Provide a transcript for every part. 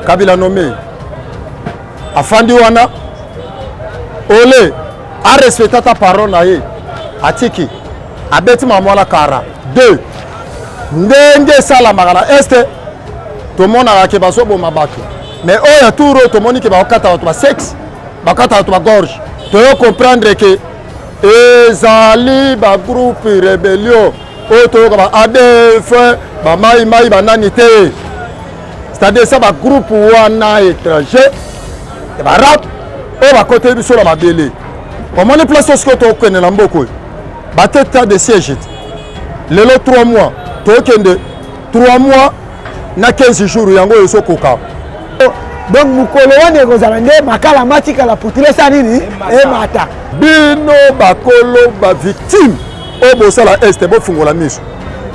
Kabila nommé afandi wana ole a respecté ta parole na ye atiki abeti mamwala kara 2 ndenge sala magana este to mona ke baso bo mabaki mais oya touro to moni ke ba okata to ba sexe bakata to ba gorge to yo comprendre que ezali ba groupe rébellion o to ba ADF ba mai ba nani te. C'est-à-dire ça va groupe wana étranger et ba rap o ba côté biso la mabele comment les places ce que to connaît na mboko ba tête de siège lelo 3 mois to kende 3 mois na 15 jours yango yeso koka donc mukolo wane kozala nde makala matika la putile sa nini e mata bino bakolo ba victime o bosala este bo fungola miso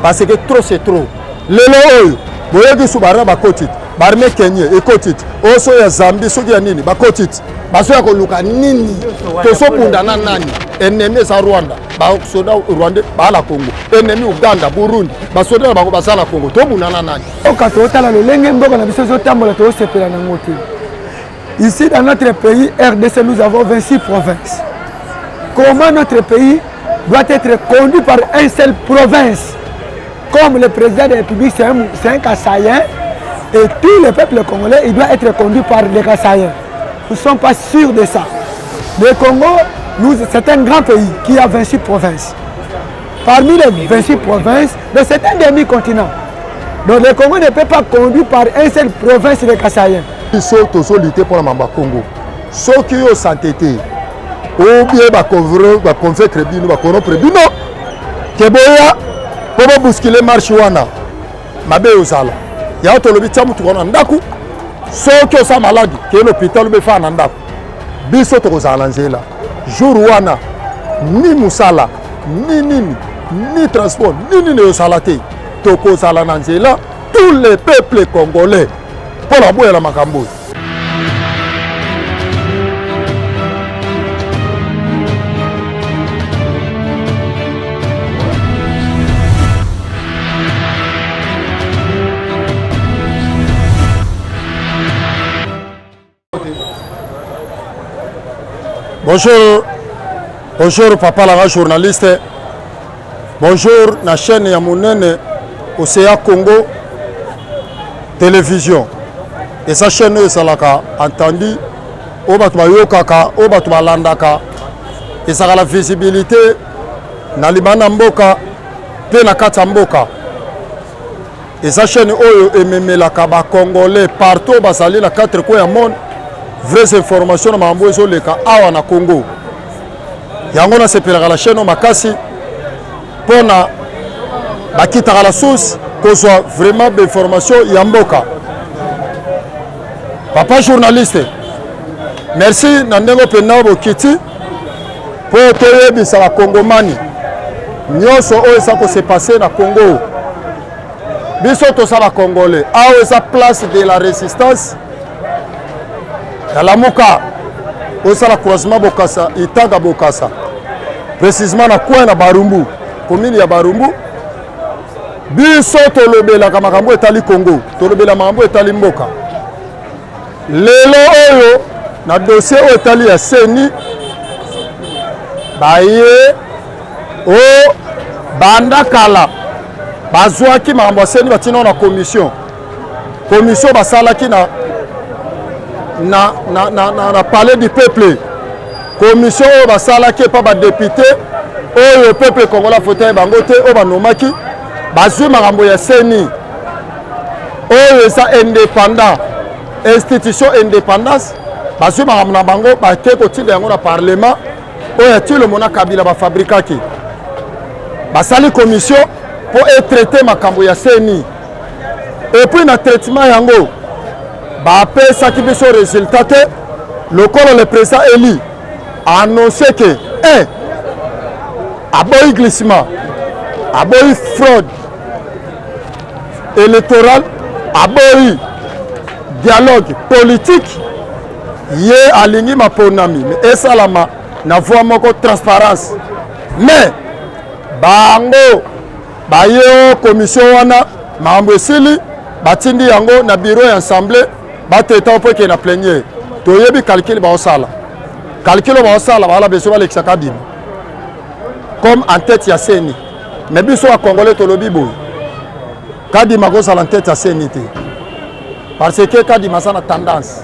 parce que trop c'est trop lelo oyo boyoki subara bakotit barme kenye ekotit oso ya Zambie soki ya nini bakotit baso ya koluka nini toso bundana nani ennemi sa Rwanda ba soda Rwanda ba la Congo ennemi Uganda Burundi ba soda ba basala Congo to bundana nani oka to tala le lenge mboka na biso zo tambola to sepela na ngoti. Ici dans notre pays RDC nous avons 26 provinces. Comment notre pays doit être conduit par un seul province? Comme le président de la République c'est un Kassaïen et tout le peuple congolais il doit être conduit par les Kassaïens. Nous ne sommes pas sûrs de ça. Le Congo, c'est un grand pays qui a 26 provinces. Parmi les 26 provinces, c'est un demi-continent. Donc le Congo ne peut pas conduire par un seul province de Kassaïen. Ils sont tous lutter pour la Mamba Congo. Ceux qui ont santé, ou bien convaincre bino, corrompre bino, Keboya, pour bousculer marche wana, mabe ozala. Ya otolobi tchamu tukona ndaku, ceux qui sont malades, qui est l'hôpital be fa na ndaku. Biso tokozala nzela. Jour wana, ni musala, ni transport, ni osalate. Tokozala na nzela, tous les peuples congolais. Pour la boue la makambo. Bonjour papa la journaliste. Bonjour la chaîne ya monene Océan Congo Télévision. Et sa chaîne esalaka entendu o batu bayokaka o batu balandaka ezaka la visibilité na libana mboka pe na kati mboka. Et sa chaîne oyo ememelaka ba congolais partout basali na 4 coins du monde vraies informations na mambo ezoleka awa na Congo. Yango na sepelaka la chaîne makasi pona bakitaka la source kozwa vraiment d'information ya mboka. Papa journaliste, merci Nandengo Penabo Kiti pour toyebisa la Congomani. Nyonso oyo ça se passer na Congo. Biso to ça la Congolais. A esa place de la résistance. Ya la Muka. O ça la croisement Bokassa, Itanga Bokassa. Précisément na coin na Barumbu, commune ya Barumbu. Biso to lobela ka makambo etali Congo. To lobela makambo etali mboka. Lelo oyo na dossier otali ya Seni baye o banda kala bazwaki makambo Seni batina na commission basalaki na palais du peuple commission oyo basalaki pa ba député oyo peuple congolais fauteuil bango te o banomaki bazwi makambo ya Seni oyo eza indépendant institution indépendance bazwi makambo na bango bake kotinda yango na parlement oyo atile mona Kabila bafabrikaki basali commission pour traiter makambo ya Seni et puis na traitement yango bapesaki biso résultat te lokolo le président Eli a annoncé que aboyi glissement aboyi fraude électorale aboyi dialogue politique ye alingi maponami mais esalama na voie moko transparence mais bango baye commission wana makambo esili batindi yango na bureau ya assemblée bateta po ke na plénière toyebi calcul ba osala calcul ba osala bala beso balekisa Kadima comme en tête ya seni mais biso a congolais tolobi boy Kadima ko sala en tête ya seni te parce que Kadima ça na tendance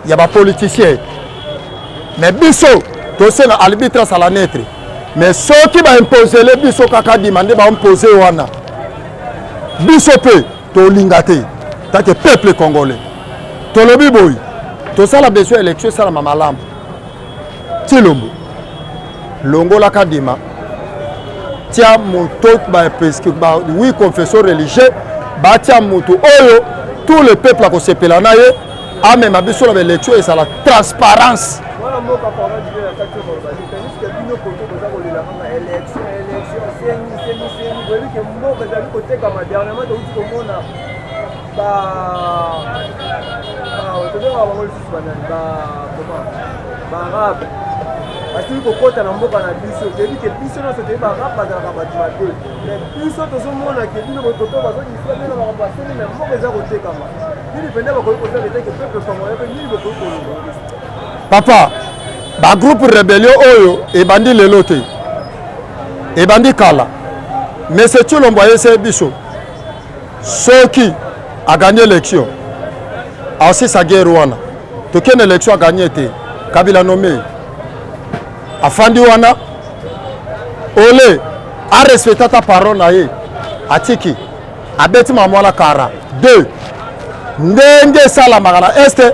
ya ba politicien mais biso to se na arbitre sala netre mais ceux qui va imposer les biso kaka demander ba imposer wana biso pe to lingate tant que peuple congolais to lobi boy to sala besoin élection sala mamalambo tilombo longola Kadima tia moto ba parce que ba oui confesseur religieux ba tia moto oyo tout le peuple a ko sepela na ye a même biso la élection et ça la transparence papa ba groupe rébellion oyo et bandi lelote et bandi kala mais c'est tout l'envoyé c'est biso ceux qui a gagné l'élection aussi sa guerre wana to ken élection a gagné te Kabila nommé afandi wana ole a respecté ta parole na ye atiki abeti mamwala kara 2 ndenge sala magala este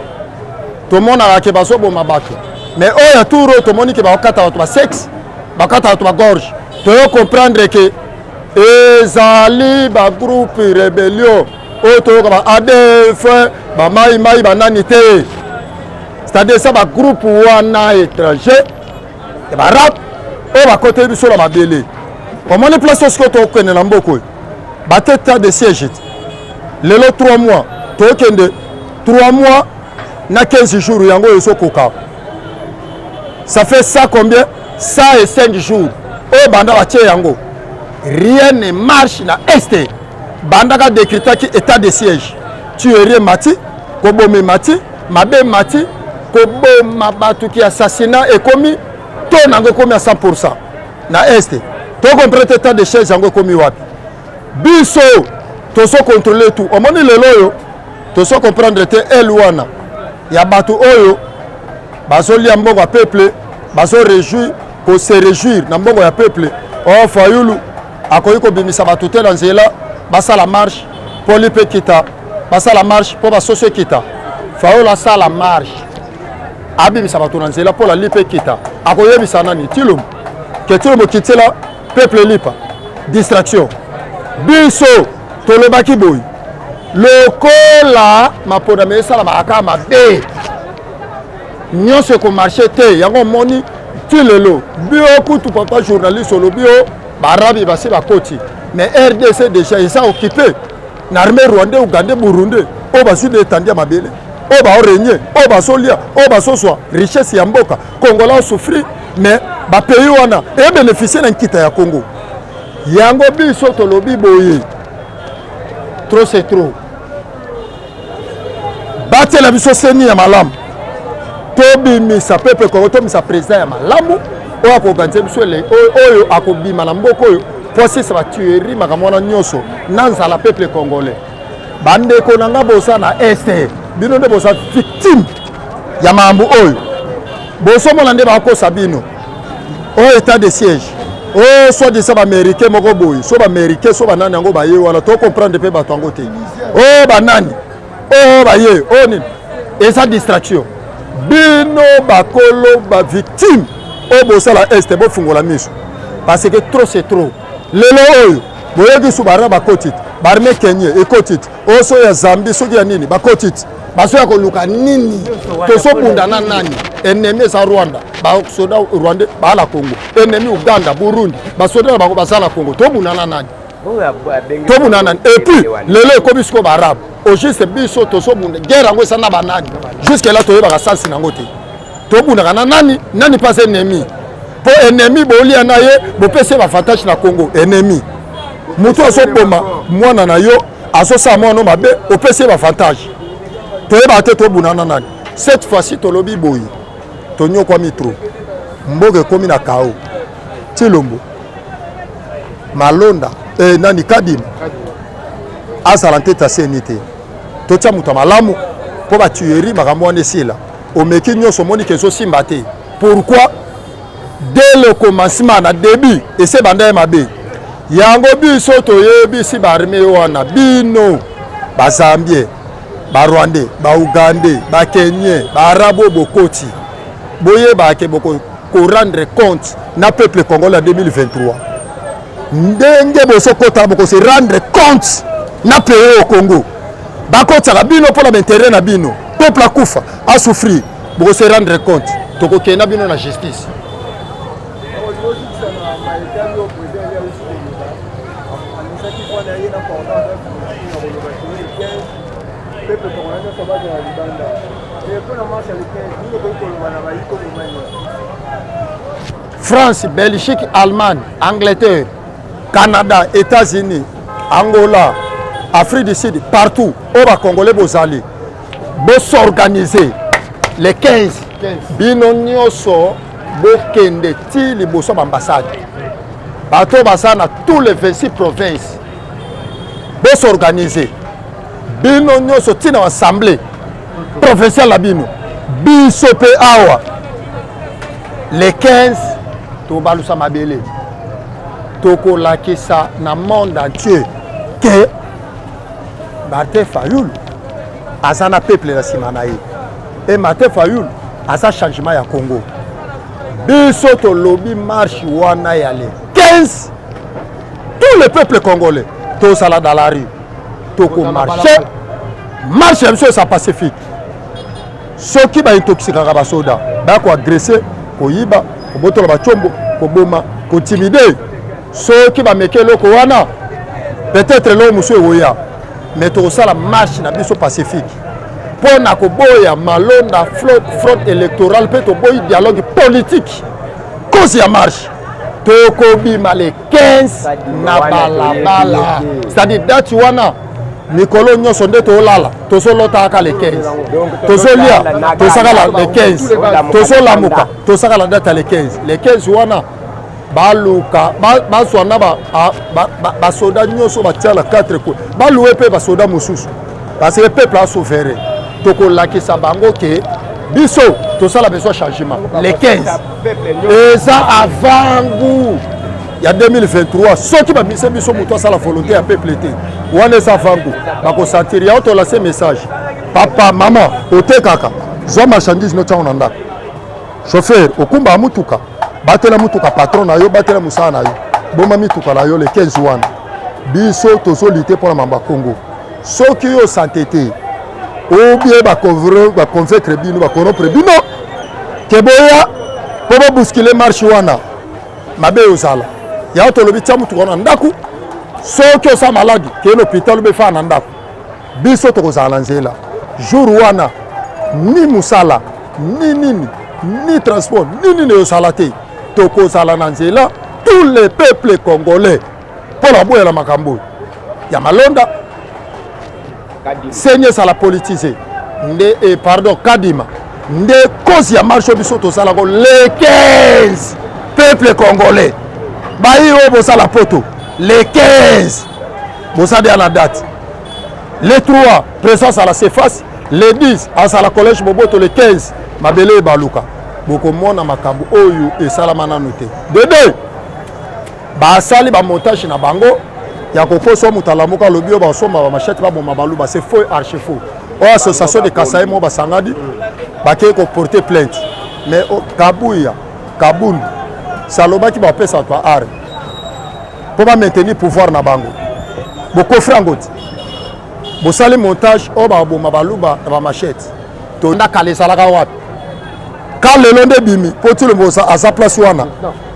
to mona ke baso boma bato mais oya touro to moni ke ba kata to ba sexe ba kata to ba gorge to yo comprendre que ezali ba groupe rébellion o to ba ADF ba mai ba nani te c'est-à-dire ça ba groupe wana étranger et ba rap o ba côté biso la mabele au moins place ce que to connaît mboko ba tête de siège le 3 mois to kende 3 mois na 15 jours yango yeso koka ça fait ça combien 105 jours o banda ba tie yango rien ne marche na este banda ka décréter qui état de siège tuerie mati kobome mati mabe mati koboma batu ki assassinat et commis to nango komi à 100% na este to comprendre état de siège yango komi wapi biso to so contrôler tout o moni le loyo to so comprendre te elwana ya batu oyo baso lia mbongo ya peuple baso réjouir ko se réjouir na mbongo ya peuple o fayulu akoyi ko bimisa batu te na nzela basa la marche pour li pe kita basa la marche pour basoso kita fayulu asa la marche abimisa batu na nzela pour la li pe kita akoyebisa nani tilum ke tilum kitela peuple lipa distraction biso tolobaki boy lokola mapoda me sala maaka mabe nyonso ko marché te yango moni tilelo bio kutu papa journaliste lo bio barabi basi bakoti mais RDC déjà ils sont occupés na armée rwandais ougandais burundais o basu de tandia mabele o ba régner o ba solia o ba soswa richesse ya mboka congolais souffrir mais ba pays wana et bénéficier na nkita ya Congo yango biso tolobi boye trop c'est trop batela biso seni ya malamu tobimisa peuple kongo tobimisa président ya malamu oyo akoorganize biso oyo akobima na mboka oyo po asisa batuerie makambo wana nyonso na nzala peuple congolais bandeko na nga bosa na este bino nde bosa victime ya makambo oyo bosomona nde bakosa bino oyo état de siège oyo soi-disant baaméricain moko boye so baaméricain so banani yango baye wana tocomprendre mpe bato yango te oyo banani oyo baye oyo nini eza distraction bino bakolo bavictime oyo bosala este bofungola miso parce que trop c'est trop lelo oyo boyoki su bara bakotiti barme kenye ekotiti oyo so ya Zambie soki ya nini bakotiti baso ya koluka nini tosobunda na nani ennemi eza Rwanda basoda Rwanda bala Congo ennemi Uganda Burundi basoda bango basala Congo tobunda na nani tobunda nani et puis lelo ekomi siko barabe au juste biso tosobunda guerre yango eza na banani jusque là toyebaka sansi nango te tobundaka na nani nani pas ennemi po ennemi bolia na ye bopese bafantage na Congo ennemi mutu azoboma mwana na yo azosala mwana mabe opese bafantage toyeba te tobunana nani. Cette fois-ci tolobi boyi tonyokwa mitro mboke komi na kao Tshilombo Malonda nani Kadima azala nteta senite totia muto malamu po ba tuerie makambo wana esila omeki nyonso moni kezo simba te. Pourquoi dès le commencement na début ese banda ya mabe yango biso toyebi si barme wana bino bazambie barwandais baougandais bakenyien baarabo bokoti boyeba ke boko ko rendre compte na peuple congolais en 2023 ndenge boso kota boko se rendre compte na pays au Congo bakotaka bino pour la intérêt na bino peuple akufa a souffrir boko se rendre compte toko kena bino na justice. France, Belgique, Allemagne, Angleterre, Canada, États-Unis, Angola, Afrique du Sud, partout, on va Congolais bozali, bo s'organiser les 15 bino nyoso bo kende ti liboso ambassade bato basa na tous les 26 provinces bo s'organiser bino nyoso ti na assemblée provinciale la bino biso pe awa les 15 to balusa mabele toko lakisa na monde entier que Martin Fayulu azana peuple na simana ye et Martin Fayulu asa changement ya Congo biso to lobby marche wana ya les 15 tout le peuple congolais to sala dans la rue toko marche monsieur ça pacifique ceux qui ba intoxikaka ba soda ba ko agresser ko yiba ko botola ba chombo ko boma ko intimider ceux qui ba mekelo ko wana peut-être l'homme monsieur oya mais to sala marche na biso pacifique pour na ko boya malonda fraude électorale peut to boy dialogue politique cause ya marche to ko bima les 15 na balabala c'est-à-dire date wana mikolo nyonso nde tolala tozolota aka les 15 tozolia tosakala les 15 tozolamuka tosakala date les 15 les 15 wana baluka bazwana basoda nyonso batia la 4 ko baluwe pe basoda mosusu parce que le peuple a souffert tokolakisa bango ke biso tosala besoin changement les 15 et ça avant goût il y a 2023 ceux qui babisa biso muto sala volonté ya peuple te wana ça avant goût bako sentir ya to lancer message papa maman otekaka zo marchandise no tshona ndako chauffeur okumba mutuka batela mutuka patron na yo batela musana na yo boma mituka na yo les 15 wana biso tozolite pour la mamba Congo soki yo santé te ou bien ba convaincre bino ba corrompre bino ke boya po bousculer marche wana mabe osala ya to lobi tsa mutuka na ndaku soki osa maladi ke l'hôpital be fa na ndaku biso to kozala nzela jour wana ni musala ni nini ni transport ni nini osala te to kozala na nzela tous les peuples congolais pour la boya la makambo ya malonda Seigneur ça la politisé nde pardon Kadima nde cause ya marche biso to sala ko les 15 peuples congolais bayi o bo sala poto les 15 bo sa à la date les 3 présence à la CEFAS les 10 à la collège Boboto les 15 mabele baluka boko mona makambo oyo e sala manano te de deux ba sali ba montage na bango ya kokoso mutalamuka lobio ba soma ba machette ba bomba baluba c'est faux archi faux o association de Kasaï mo ba sangadi ba ke ko porter plainte mais Kabuya Kabundu saloba ki ba pesa toi art pour ba maintenir pouvoir na bango boko frangoti bo sali montage o ba bomba baluba ba machette to nda kale salaka wapi quand le long de bimi pour tout le monde à sa place wana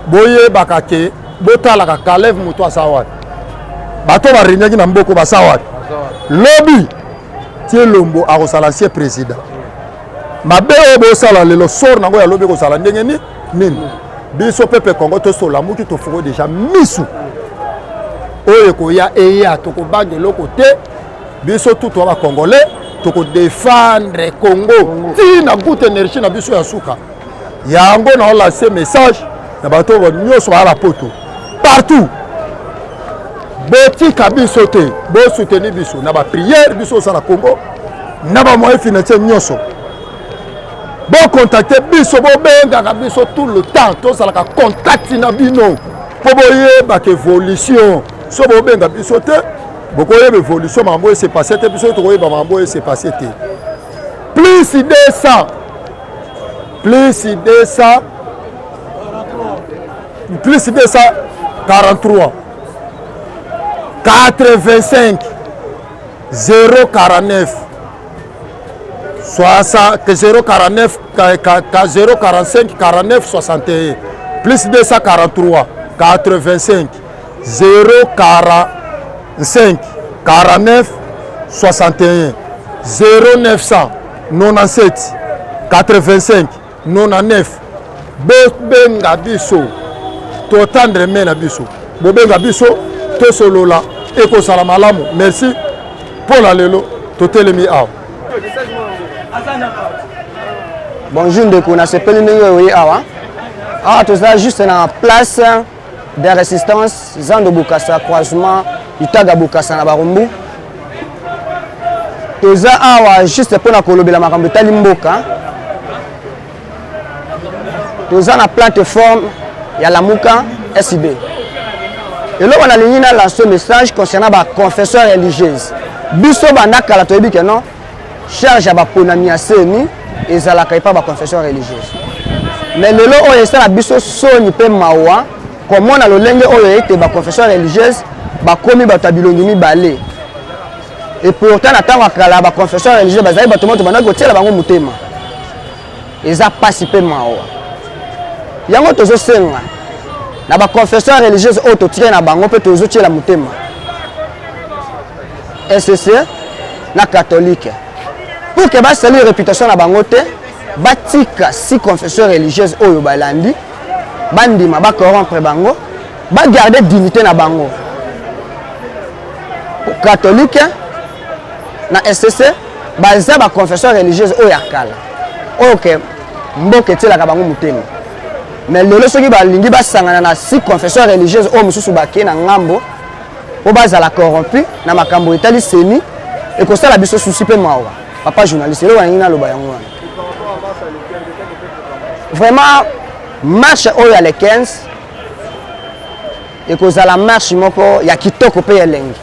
boye bakake botala ka Kalev muto asawat bato ba renyaki na mboko basawat lobby Tshilombo a kosala ancien président mabe bo sala lelo sor nango ya lobby ko sala ndenge ni nini biso pepe Congo to sola muki to fuko déjà misu oye ko ya eya to ko bange loko te biso tout ba congolais toko défendre Congo tina goutte énergie na biso ya suka yango na lancer message na bato nyonso ala poto partout botika biso te bo soutenir biso na ba prière biso sa na Congo na ba moyen financier nyonso bo contacter biso bo benga biso tout le temps to sala ka contact na bino po boye ba ke évolution so bo benga biso te boko ye évolution mambo s'est passé te biso to koyeba mambo s'est passé te plus de 100 plus de 43 85 049 049 045 49 61 plus 243 85 045 49 61 0900 97 85 99 benga biso to tendre mena biso bobenga biso to solola eko sala malamu merci pour la lelo to telemi aw. Bonjour ndeko na sepeli ndenge oyi awa. Ah toza juste na place de résistance Zando Bukasa croisement Itaga Bukasa na Barumbu. Toza awa juste pour na kolobela makambo tali mboka. Toza na plateforme ya Lamuka SIB. Et là on a ligné na lancer message concernant ba confesseurs religieuses. Biso banda kala toyebi ke non charge ba ponami aseni ezalaka epa ba confesseurs religieuses. Mais lelo oyo esala biso soni pe mawa comment na lolenge oyo ete ba confesseurs religieuses ba komi bato bilongi mibale. Et pourtant na tango kala ba confesseurs religieux bazali bato moto bana kotiela bango mutema. Eza pasi pe mawa. Yango tozo senga na ba confesseurs religieuses oyo totika na bango pe tozo tiela mutema. SCC na catholique. Pour que ba saluer réputation na bango te batika si confesseurs religieuses oyo balandi bandima ba corrompre bango ba garder dignité na bango. Catholique na SCC baza ba confesseurs religieuses oyo akala. OK mboke tela ka bango mutema. Mais lelo soki balingi basangana na si confesseurs religieuses oyo mususu bake na ngambo o bazala corrompu na makambo etali seni et ko sala biso souci pe mawa. Papa journaliste le wani na loba yango wana. Vraiment marche oyo ya le 15 et ko la marche moko ya kitoko pe elengi.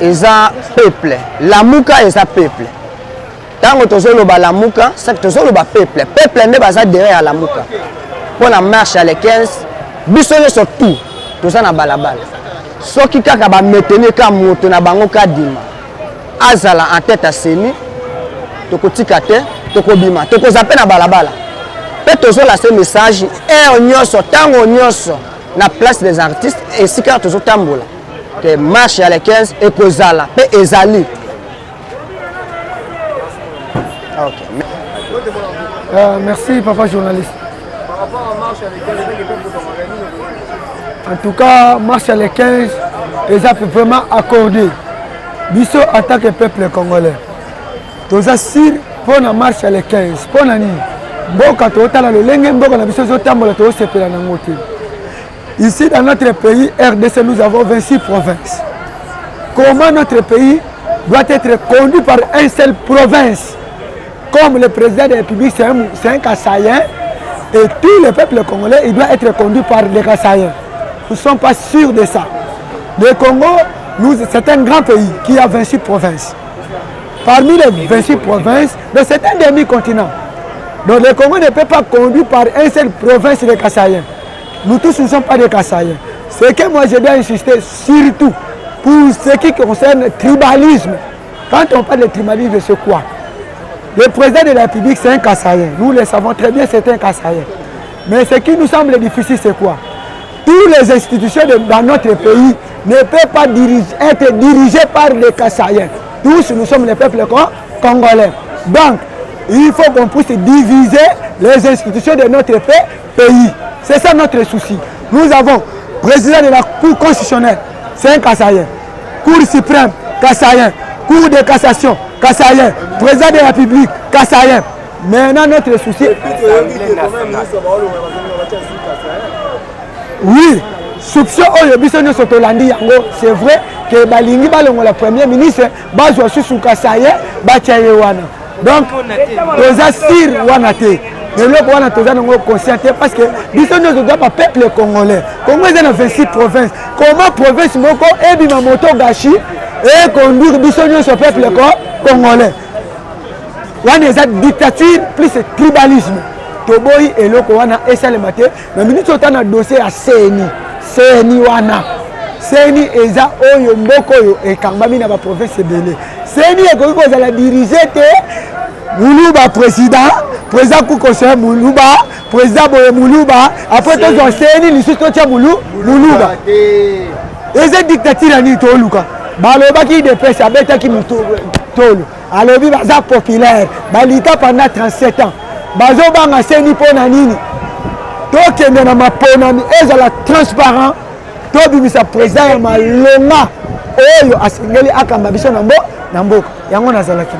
Eza peuple, Lamuka eza peuple. Tango tozoloba Lamuka, c'est tozoloba peuple. Peuple nde baza derrière Lamuka. Pour la marche à le 15, biso surtout toza na balabala. Soki kaka ba metene ka moto na bango ka dima. Azala en tête à seni, tokotika te, tokobima, tokozape na balabala. Pe tozola ce message et nyonso tango nyonso na place des artistes et si ka tozotambola. Que marche à les 15 et kozala pe ezali. OK. Merci papa journaliste. Par rapport à marche à les 15, en tout cas, marche à les 15 les a vraiment accordé. Biso en tant que peuple congolais. Tous assir pour la marche à les 15. Pour la nuit. Boka totala le lenge boka na biso zotambola to sepela na ngoti. Ici, dans notre pays, RDC, nous avons 26 provinces. Comment notre pays doit être conduit par une seule province? Comme le président de la République, c'est un Kassaïen, et tout le peuple congolais, il doit être conduit par les Kassaïens. Nous ne sommes pas sûrs de ça. Le Congo, c'est un grand pays qui a 26 provinces. Parmi les 26 provinces, c'est un demi-continent. Donc le Congo ne peut pas conduire par une seule province de Kassaïens. Nous tous ne sommes pas des Kassaïens. Ce que moi je dois insister surtout pour ce qui concerne le tribalisme. Quand on parle de tribalisme, c'est quoi? Le président de la République, c'est un Kassaïen. Nous le savons très bien, c'est un Kassaïen. Mais ce qui nous semble difficile, c'est quoi? Toutes les institutions dans notre pays ne peuvent pas être dirigées par les Kassaïens. Tous, nous sommes les peuples congolais. Donc, il faut qu'on puisse diviser les institutions de notre pays. C'est ça notre souci. Nous avons président de la Cour constitutionnelle, c'est un Kassaïen. Cour suprême, Kassaïen. Cour de cassation, Kassayen, président de la République, Kassayen. Maintenant, notre souci. Oui, soupçon c'est vrai que Balingi Balongo, la première ministre, Bazwa Soussou Kassayen, Batiaye Wana. Donc, nous assirons Wanate. Mais là, nous sommes conscients parce que nous sommes pas peuple congolais. Congo est dans 26 provinces. Comment province Moko et Bimamoto Gachi et conduire ce peuple congolais. On a des dictatures plus tribalisme. Toboy et Loko Wana et Salemate. Mais nous sommes dans le dossier à CNI. CNI Wana. CNI Eza Oyo Mboko et Kambami dans la province Belé. CNI est comme vous allez diriger Moulouba président Koukosse Moulouba, président Boye Moulouba, après tous les CNI, les soutiens Moulouba. Et cette dictature à Nitoluka, Baloba qui dépêche à Beta qui Moutolo, alors il va populaire, Balita pendant 37 ans, Bazoba a CNI pour Nanini, donc il y a ma ponami, et la transparent, Tobi sa président Maloma, Oyo Asingeli Akambabiso Nambo, Yango Nazalaki.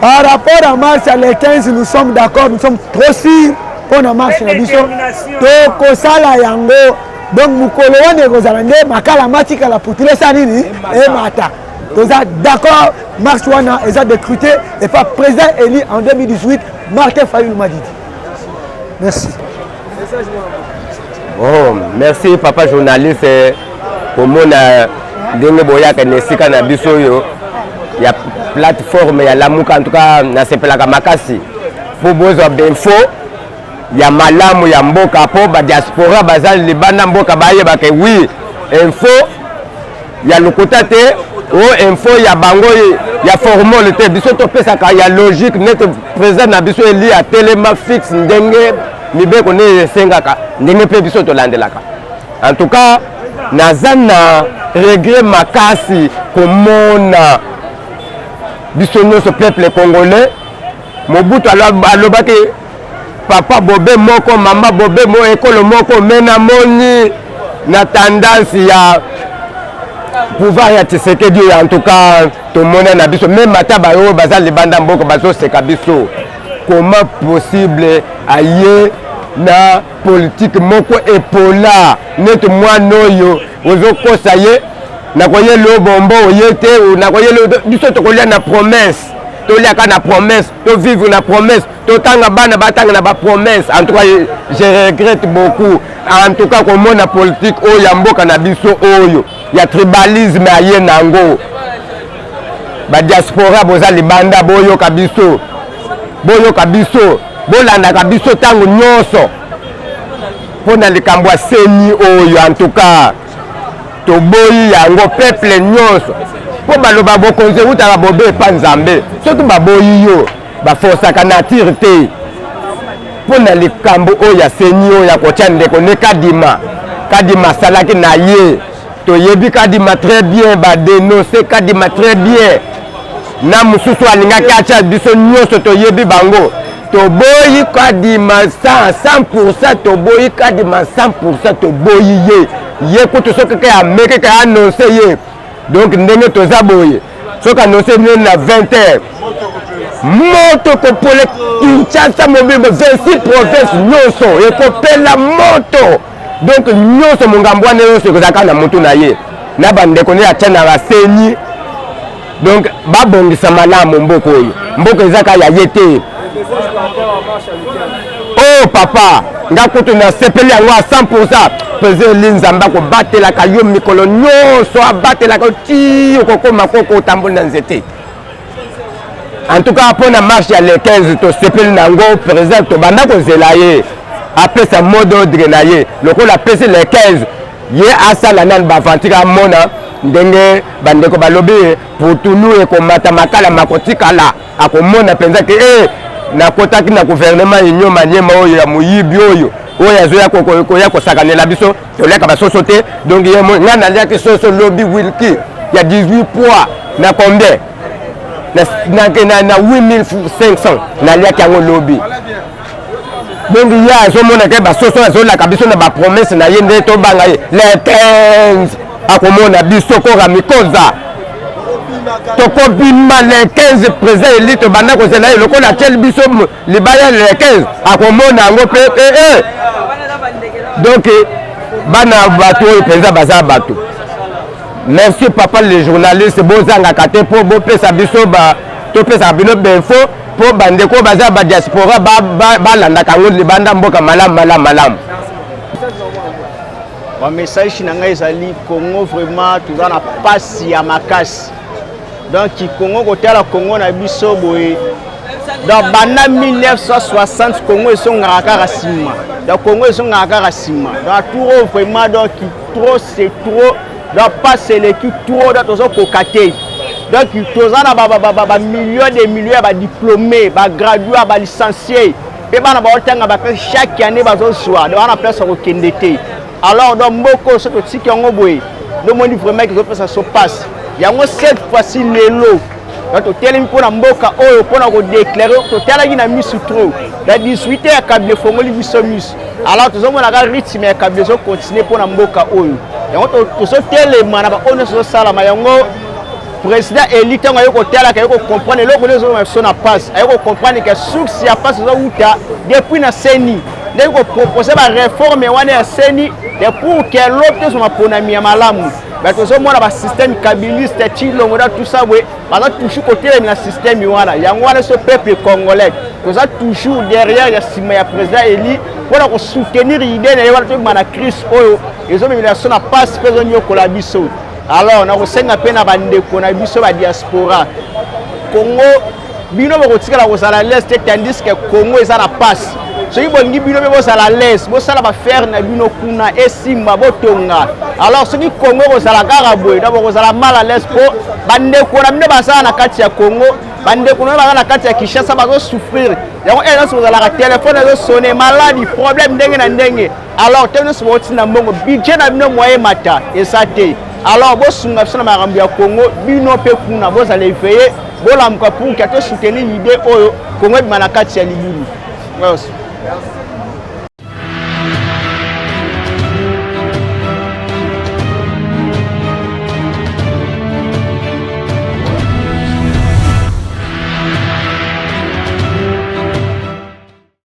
Par rapport à marche à les 15, nous sommes d'accord, nous sommes trop sûrs pour la marche à la biso. Donc, Kosala Yango, donc Moukolo Wane Rosalande, Makala Matika la Poutile Sanini et Mata. Donc, d'accord, marche Wana, ils ont décruté et pas président élu en 2018, Martin Fayoul Madidi. Merci. Oh, merci, papa journaliste, pour mon Dengue Nesika na biso yo. Il y a plateforme, il y a la mouka, en tout cas, na sepela Makasi. Pour besoin d'infos, il y a Malamu, il y a Mboka, pour la diaspora, bazal, les bandes Mboka, oui, info, il y a le côté, info, il y a Bango, il y a formalité, il y a logique, notre président Nabiso est lié à Téléma fixe, Ndenge, Mibe, qu'on est Sengaka, Ndenge, Pébiso, Tolandelaka. En tout cas, Nazana, regret Makasi, comme on a. Bisonno ce peuple congolais Mobutu alobaki papa Bobé moko mama Bobé mo école moko mena moni na tendance ya pouvoir ya Tshisekedi en tout cas tout monde na biso même mataba yo bazali banda mboko bazo seka biso comment possible aye na politique moko épola net moi noyo ozo kosaye na koye le bombo yete ou na koye le biso to kolia na promesse to lia ka na promesse to vivre na promesse to tanga bana batanga na ba promesse en tout cas je regrette beaucoup en tout cas comme na politique o ya mboka na biso oyo ya tribalisme aye nango ba diaspora bozali banda boyo kabiso bolanda kabiso tango nyoso pona likambo ya seni oyo en tout cas toboyi yango peuple nyonso po baloba bokonze utaka bobe pa nzambe soki baboyi yo bafosaka nature te mpo na likambo oyo ya seni oyo ya kotya ndeko ne kadima asalaki na ye toyebi kadima très bien badenonse kadima très bien na mosusu alingaki atya biso nyonso toyebi bango toboyi kadima 100% toboyi kadima 100% toboyi ye kutu soki ke ameki ke annonce ye donc ndenge toza boye soki annonce na 20h moto kopole Kinshasa mobile 26 provinces nyonso ekopela moto donc nyonso mongambo wana nyonso ekozalaka na motu na ye na bandeko ne atya na baseni donc babongisa malamu mboka oyo mboka ezaka ya ye te. Oh papa nga kutu na sepeli yango à 100% pese linzamba ko batelaka yo mikolo nyonso abatelaka ti okokoma koko otambola na nzete. En tout cas pour la marche ya le 15 to sepeli nango président to banda ko zela ye après sa mot d'ordre na ye lokola pese le 15 ye asala nan bavantika mona ndenge bandeko balobi pour tunu e komata makala makotikala akomona penza ke na kotaki na gouvernement union maniema oyo ya muyibi oyo azoya koya kosakanela biso toliaka basoso te donc ye nga naliaki soso lobi wilki ya 18 poids na combien na 8500 naliaki yango lobi donc ye azomona ke basoso azolaka biso na bapromese na ye nde tobanga ye le 15 akomona biso kora mikoza tokobima les 15 président élite banda kozela ye lokola atieli biso libaya les 15 akomona yango mpe donc bana bato oyo mpenza baza bato. Merci papa les journalistes bozangaka te mpo bopesa biso topesaka bino bainfo mpo bandeko baza badiaspora balandaka yango libanda mboka malamu. Mon message na ngai ezali Congo vraiment toza na pasi ya makasi. Donc Congo kotala Congo na biso boye. Donc banda 1960 Congo esongaka kaka sima. Donc Congo esongaka kaka sima. Donc trop vraiment donc trop c'est trop. Donc pas c'est l'équipe trop donc tozo kokate. Donc toza na ba millions de millions ba diplômés, ba gradués, ba licenciés. Et bana ba otanga ba chaque année bazo soir. Donc on a place au kendete. Alors dans Mboko ce que tiki yango boye. Nous moni vraiment que ça se passe. Yango cette fois-ci lelo. Donc telemi pona mboka oyo pona ko déclarer to tala gina misu trop. La 18 ya kabile fongoli biso misu. Alors tozo mona ka rythme ya kabile so continuer pona mboka oyo. Yango to so telema na ba ono so sala ma yango président élite ngo yoko tala ka yoko comprendre loko les hommes so na passe. Ayoko comprendre que source ya passe zo uta depuis na seni. Ndeko proposer ba réforme wana ya seni et pour que l'autre soit ponami ya malamu. Mais tout ça moi ba système kabiliste chilongo da tout ça ouais parce que toujours côté na système wana yango wana ce peuple congolais que ça toujours derrière ya sima ya président Eli pour soutenir l'idée na wana to mana crise oyo ils ont mis la sona passe faisons yo kolabiso. Alors na ko senga pe na bandeko na biso ba diaspora Congo bino ba kotikala ko sala l'est tandis que Congo est à la passe. Ceux qui ont bino be à l'aise, bo sala ba faire na bino kuna esimba botonga. Alors ceux qui Congo ko sala karabwe, d'abord ko sala mal à l'aise po bande ko na bino ba sala na kati ya Congo, bande ko na ba na kati ya Kinshasa ba zo souffrir. Yango ena so la téléphone zo sonner maladie, problème ndenge na ndenge. Alors teno so woti na mbongo budget na bino moyen mata esate. Alors bo sunga so na marambi ya Congo bino pe kuna bo sala veiller, bo la mka pour que to soutenir l'idée oyo Congo bi na kati ya libulu. Merci.